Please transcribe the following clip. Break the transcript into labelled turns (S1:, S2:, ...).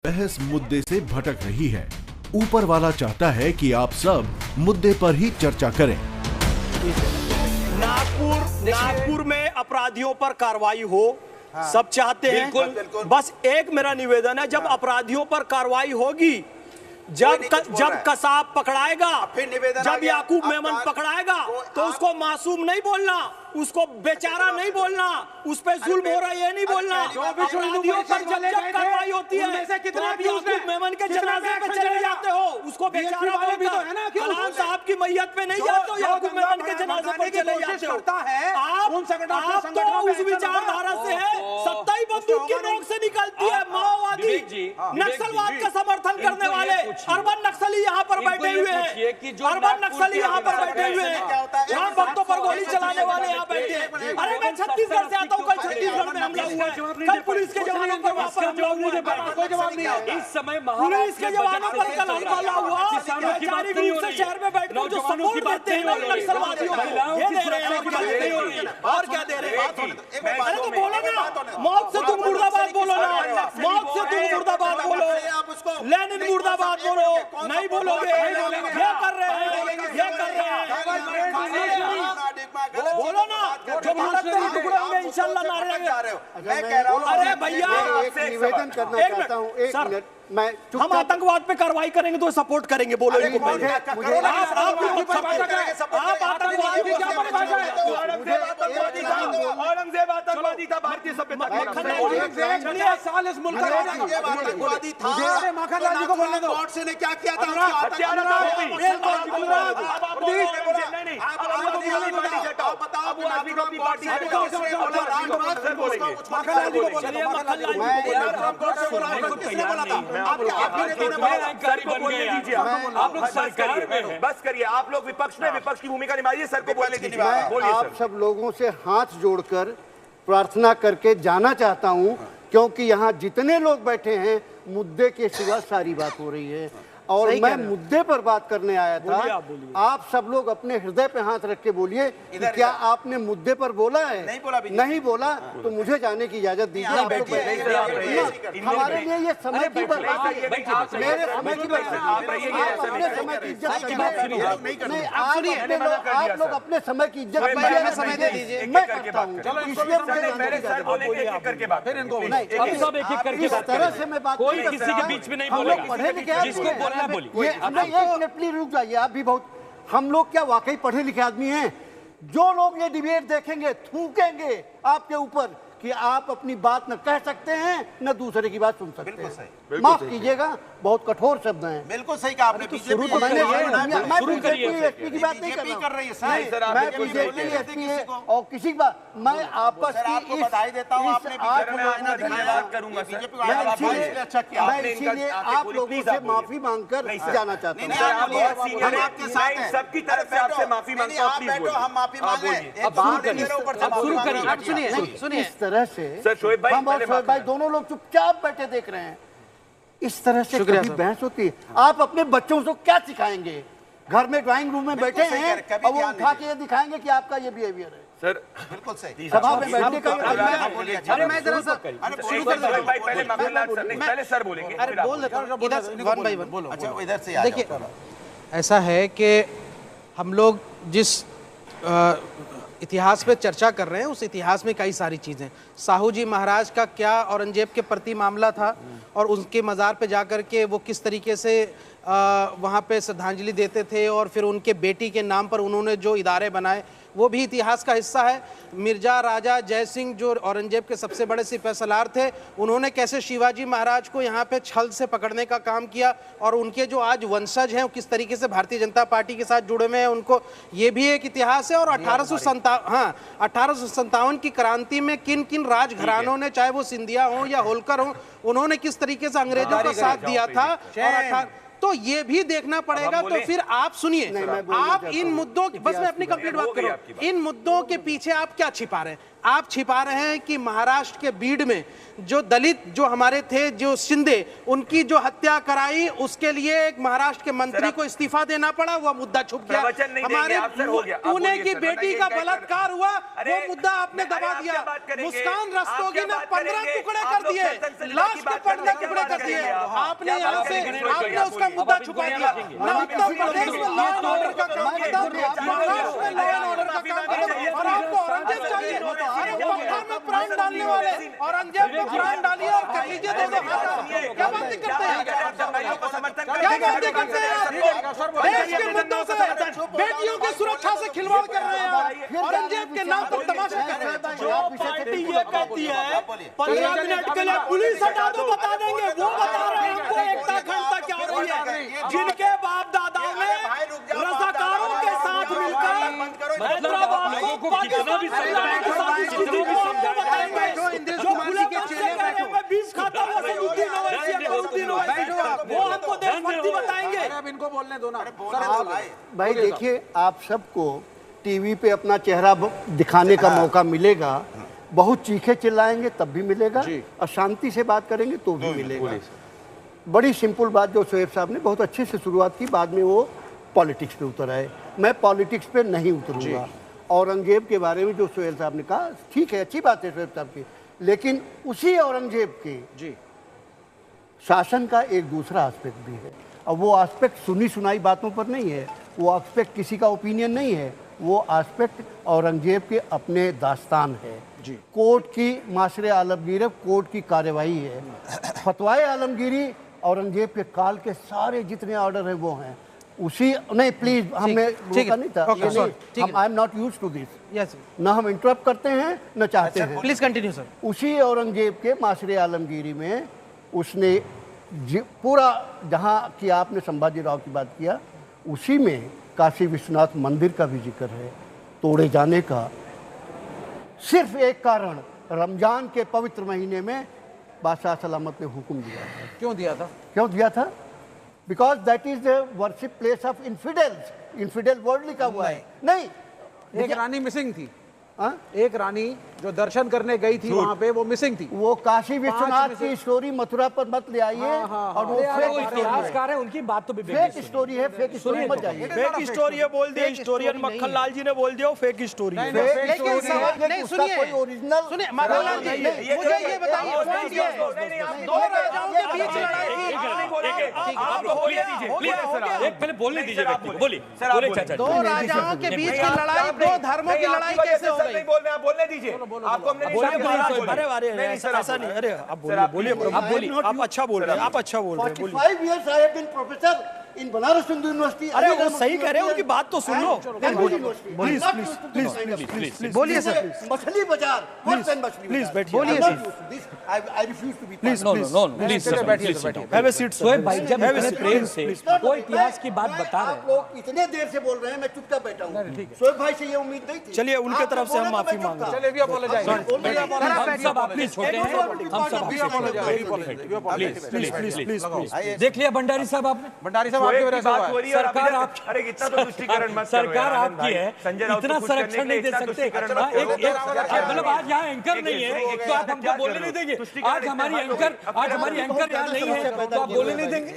S1: बहस मुद्दे से भटक रही है। ऊपर वाला चाहता है कि आप सब मुद्दे पर ही चर्चा करें।
S2: नागपुर में अपराधियों पर कार्रवाई हो, सब चाहते हैं। बिल्कुल। बस एक मेरा निवेदन है, जब अपराधियों पर कार्रवाई होगी, जब कसाब पकड़ाएगा, जब याकूब मेमन पकड़ाएगा, तो उसको मासूम नहीं बोलना, उसको बेचारा नहीं बोलना, उस पे जुल्म हो रहा है ये नहीं बोलना। अपराधियों पर जब कार्रवाई होती है तो आप याकूब मेमन के जनाजे पे चले जाते हो, उसको बेचारा बोलकर कलाम साहब की मैयत पे नहीं जाते हो, याकूब मेमन के जनाजे पे चले जाते हो। आप तो उस विचारधारा से है, 27 बंदूक की नोक से निकलती है। माओवादी नक्सलवाद का समर्थन करने वाले अर्बन नक्सली यहाँ पर बैठे हुए हैं, अर्बन नक्सली यहाँ पर बैठे हुए हैं, यहाँ भक्तों पर गोली चलाने वाले यहाँ बैठे हैं। अरे मैं छत्तीसगढ़ से आता हूँ, कल छत्तीसगढ़ में हमला हुआ है, कल पुलिस के जवानों पर वहाँ पर हमला हुआ है, कोई जवाब नहीं है। इस समय पुलिस के जवानों पर कल हमला हुआ, वैचारिक रूप से शहर में बैठकर जो सपोर्ट देते हैं नक्सलवादियों को, ये दे रहे हैं और क्या दे रहे हैं। अरे तो बोलो ना, मौत से तुम मुर्दाबाद बोलो ना, मौत से तुम मुर्दाबाद बोलो, लेनिन मुर्दाबाद बोलो, नहीं बोलोगे, ये कर रहे हैं, ये कर रहे हैं, बोलो ना, जो भारत में टुकड़े होंगे इंशाल्लाह नारे लगे।
S3: मैं कह रहा हूं,
S2: अरे भैया
S3: निवेदन करना चाहता हूं, एक मिनट, मैं
S2: हम आतंकवाद पे कार्रवाई करेंगे तो सपोर्ट करेंगे, बोलो इनको। आप आतंकवाद की क्या परिभाषा है? औरंगजेब आतंकवादी था, भारतीय सभ्यता का साल इस मुल्क का
S3: आतंकवादी था।
S2: माखनलाल जी को बोलने दो,
S3: गॉडसे ने क्या किया था?
S4: बस करिए, आप लोग विपक्ष में विपक्ष की भूमिका निभाइए, सर को बोलने दीजिए।
S3: आप सब लोगों से हाथ जोड़कर प्रार्थना करके जाना चाहता हूं, क्योंकि यहाँ जितने लोग बैठे हैं मुद्दे के सिवा सारी बात हो रही है और मैं मुद्दे पर बात करने आया था। आप सब लोग अपने हृदय पे हाथ रख के बोलिए कि क्या आपने मुद्दे पर बोला है? नहीं बोला तो मुझे जाने की इजाजत दीजिए। आप लोग हमारे लिए ये समय की बात है, मेरे समय की बात है, अपने समय की इज्जत नहीं, आप लोग अपने समय की इज्जत कीजिए, मैं करता हूँ। इस तरह से मैं बात
S2: किसी के बीच में नहीं बोलेंगे,
S3: पढ़े लिखे रुक जाइए, आप भी बहुत, हम लोग क्या वाकई पढ़े लिखे आदमी हैं? जो लोग ये डिबेट देखेंगे थूकेंगे आपके ऊपर कि आप अपनी बात न कह सकते हैं न दूसरे की बात सुन सकते हैं। माफ कीजिएगा, बहुत कठोर शब्द हैं।
S4: बिल्कुल सही कहा आपने।
S3: मैं बीजेपी की बात नहीं कर रही है, मैं बीजेपी एसपी और किसी की बात, मैं आपस की
S4: बधाई देता हूँ, आपने
S3: इसीलिए आप लोगों से माफी मांगकर जाना चाहता हूँ।
S4: सबकी तरफ से आपसे माफी मांगता हूँ, हम माफी मांग
S3: सुनिए, इस तरह से हम और शोएब भाई दोनों लोग चुपचाप बैठे देख रहे हैं। इस तरह से कभी बहस होती है? आप अपने बच्चों को क्या सिखाएंगे? घर में ड्राइंग रूम में बैठे हैं और वो उठा के ये दिखाएंगे कि आपका ये बिहेवियर है।
S4: सर बिल्कुल सही,
S3: सभा में बैठने का
S4: अरे मैं जरा सा पहले सर बोलेंगे,
S5: अरे बोल देता हूं, इधर वन बाय वन बोलो।
S4: अच्छा इधर से
S5: देखिए, ऐसा है कि हम लोग जिस इतिहास पे चर्चा कर रहे हैं उस इतिहास में कई सारी चीज़ें, साहू जी महाराज का क्या औरंगजेब के प्रति मामला था और उनके मज़ार पे जाकर के वो किस तरीके से वहाँ पे श्रद्धांजलि देते थे और फिर उनके बेटी के नाम पर उन्होंने जो इदारे बनाए वो भी इतिहास का हिस्सा है। मिर्जा राजा जय सिंह जो औरंगजेब के सबसे बड़े सिपहसालार थे, उन्होंने कैसे शिवाजी महाराज को यहाँ पे छल से पकड़ने का काम किया और उनके जो आज वंशज हैं वो किस तरीके से भारतीय जनता पार्टी के साथ जुड़े हुए हैं, उनको ये भी एक इतिहास है। और 1857 की क्रांति में किन किन राजघरानों ने, चाहे वो सिंधिया हो या होलकर हो, उन्होंने किस तरीके से अंग्रेजों का साथ दिया था, और तो ये भी देखना पड़ेगा। तो फिर आप सुनिए, आप इन मुद्दों, बस मैं अपनी कंप्लीट बात करूं, इन मुद्दों के पीछे आप क्या छिपा रहे हैं? आप छिपा रहे हैं कि महाराष्ट्र के बीड में जो दलित जो हमारे थे, जो शिंदे, उनकी जो हत्या कराई, उसके लिए एक महाराष्ट्र के मंत्री को इस्तीफा देना पड़ा, वह मुद्दा छुप गया। हमारे पुणे की बेटी का बलात्कार हुआ, वो मुद्दा आपने दबा दिया। मुस्कान रस्तोगी ने 15 टुकड़े कर दिए, लाश के 15 टुकड़े कर दिए, आपने यहाँ से आपने उसका मुद्दा छुपा दिया। ना उत्तर प्रदेश में लॉ एंड ऑर्डर का काम करता, महाराष्ट्र में लॉ एंड ऑर्डर का काम करता, और आपको औरंगजेब चाहिए। अरे पत्थर में प्राण डालने वाले औरंगजेब में प्राण डालिए और कर लीजिए दोनों हाथ। क्या बातें करते हैं, क्या बातें करते हैं आप? देश के मुद्दों से, बेटियों की सुरक्षा से खिलवाड़ कर रहे हैं, औरंगजेब के नाम पर तमाशा कर रहे हैं।
S2: जो पार्टी ये कहती है 15 मिनट के लिए पुलिस हटा दो, बता देंगे, वो बता रहे हैं हमको एकता अखंडता क्या हो रही है। जिनके बाप दादाओं ने रज़ाकारों के साथ मिलकर हैदराबाद को कितना भी जो खुले के चेहरे में बीज खाता हुआ सैफुद्दीन ओवैसी, अकबरुद्दीन ओवैसी, वो हमको देशभक्ति बताएंगे।
S5: अब इनको बोलने दो ना।
S3: भाई देखिए, आप सबको टीवी पे अपना चेहरा दिखाने का मौका मिलेगा, बहुत चीखे चिल्लाएंगे तब भी मिलेगा, और शांति से बात करेंगे तो भी मिलेगा। बड़ी सिंपल बात जो शोएब साहब ने बहुत अच्छे से शुरुआत की, बाद में वो पॉलिटिक्स पे उतर आए। मैं पॉलिटिक्स पे नहीं उतरूंगा। औरंगजेब के बारे में जो शोएब साहब ने कहा, ठीक है, अच्छी बात है शोएब साहब की, लेकिन उसी औरंगजेब के शासन का एक दूसरा एस्पेक्ट भी है, और वो एस्पेक्ट सुनी सुनाई बातों पर नहीं है, वो एस्पेक्ट किसी का ओपिनियन नहीं है, वो एस्पेक्ट औरंगजेब के अपने दास्तान है। कोर्ट की माशरे आलमगीर, कोर्ट की कार्यवाही है। फतवाए आलमगीरी औरंगजेब के काल के सारे जितने ऑर्डर हैं वो हैं उसी। नहीं प्लीज, हमें रोका नहीं था, हम I am not use to this.
S5: Yes,
S3: ना हम इंटरप्ट करते हैं न चाहते हैं।
S5: Please continue sir.
S3: उसी औरंगजेब के माशरे आलमगीरी में उसने पूरा, जहाँ की आपने संभाजी राव की बात किया, उसी में काशी विश्वनाथ मंदिर का भी जिक्र है तोड़े जाने का। सिर्फ एक कारण, रमजान के पवित्र महीने में बादशाह सलामत ने हुक्म दिया था।
S5: क्यों दिया था?
S3: क्यों दिया था? Because that is the worship place of infidels. Infidel word लिखा हुआ है। नहीं,
S5: एक रानी मिसिंग थी।
S3: हाँ?
S5: एक रानी जो दर्शन करने गई थी वहाँ पे, वो मिसिंग थी।
S3: वो काशी विश्वनाथ की स्टोरी मथुरा पर मत ले आइए। और वो
S2: इतिहासकार है, उनकी बात तो
S3: फेक स्टोरी है, फेक स्टोरी मत जाइए।
S2: फेक स्टोरी है बोल दिया, हिस्टोरियन मक्खन लाल जी ने बोल दिया वो फेक स्टोरी है।
S3: लेकिन सुनिए, कोई ओरिजिनल
S5: सुनिए मक्खन लाल जी, मुझे ये बताइए, दो राजाओं के बीच लड़ाई थी।
S6: पहले बोलने दीजिए व्यक्ति को, बोलिए चाचा।
S5: दो राजाओं के बीच की लड़ाई, दो धर्मों की लड़ाई कैसे हो गई?
S4: नहीं बोल रहे, आप बोलने दीजिए। आपको हमने
S2: ऐसा नहीं, अरे आप बोलिए, आप बोलिए, आप अच्छा बोल रहे हैं, आप अच्छा बोल रहे हैं, बोलिए।
S3: 45 years I have been professor in Banaras Hindu university.
S2: अरे वो सही कह रहे हैं, उनकी बात तो सुन लो।
S3: प्लीज
S5: बोलिए सर।
S3: मछली बाजार,
S2: प्लीज बैठिए,
S5: बोलिए
S3: I refuse to be
S2: please
S6: please
S2: have a seat.
S6: Shoaib भाई, जब इतने प्रेम से वो इतिहास की बात बता रहे
S3: आप लोग इतने देर से बोल रहे हैं, मैं चुपचाप बैठा हूँ। शोएब भाई से ये उम्मीद नहीं थी।
S2: चलिए, उनके तरफ से हम माफी मांग रहे हैं।
S5: चलिए, भी अपोलोजाइज।
S6: हम सब आपके छोटे हैं, हम सब प्लीज देख लिया भंडारी साहब आपने।
S5: भंडारी साहब आपकी वजह से हुआ है।
S6: सरकार आप,
S4: अरे इतना तो तुष्टीकरण मत करो
S6: सरकार
S4: यार,
S6: आपकी है,
S4: संजय राउत
S6: इतना
S4: को खुश करने
S6: संरक्षण
S4: के लिए
S6: नहीं दे
S4: इतना
S6: सकते।
S4: तुष्टीकरण मत करो।
S6: मतलब आज यहाँ एंकर नहीं है तो आप हमको बोलने नहीं देंगे। आज हमारी एंकर यहाँ नहीं है तो आप बोलने नहीं देंगे।